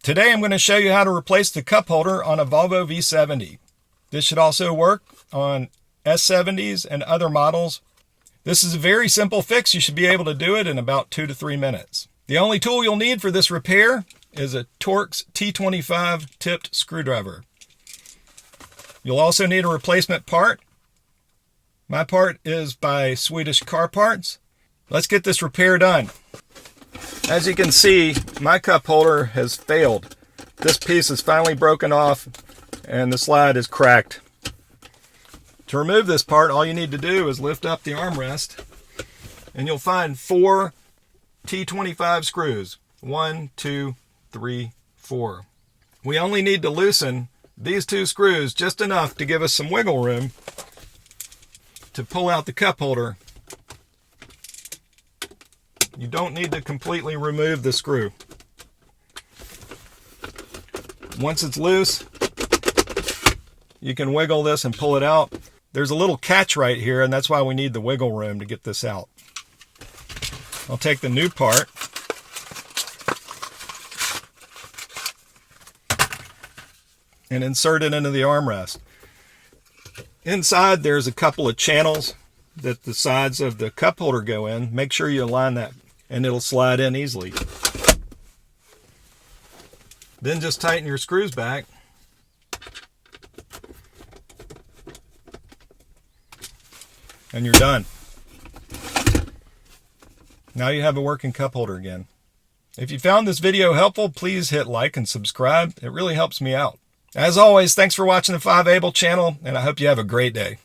Today I'm going to show you how to replace the cup holder on a Volvo V70. This should also work on S70s and other models. This is a very simple fix. You should be able to do it in about 2 to 3 minutes. The only tool you'll need for this repair is a Torx T25 tipped screwdriver. You'll also need a replacement part. My part is by Swedish car parts. Let's get this repair done. As you can see, my cup holder has failed. This piece is finally broken off and the slide is cracked. To remove this part, all you need to do is lift up the armrest and you'll find 4 T25 screws. 1, 2, 3, 4. We only need to loosen these 2 screws just enough to give us some wiggle room to pull out the cup holder. You don't need to completely remove the screw. Once it's loose, you can wiggle this and pull it out. There's a little catch right here, and that's why we need the wiggle room to get this out. I'll take the new part and insert it into the armrest. Inside there's a couple of channels that the sides of the cup holder go in. Make sure you align that and it'll slide in easily. Then just tighten your screws back. And you're done. Now you have a working cup holder again. If you found this video helpful, please hit like and subscribe. It really helps me out. As always, thanks for watching the 5able channel, and I hope you have a great day.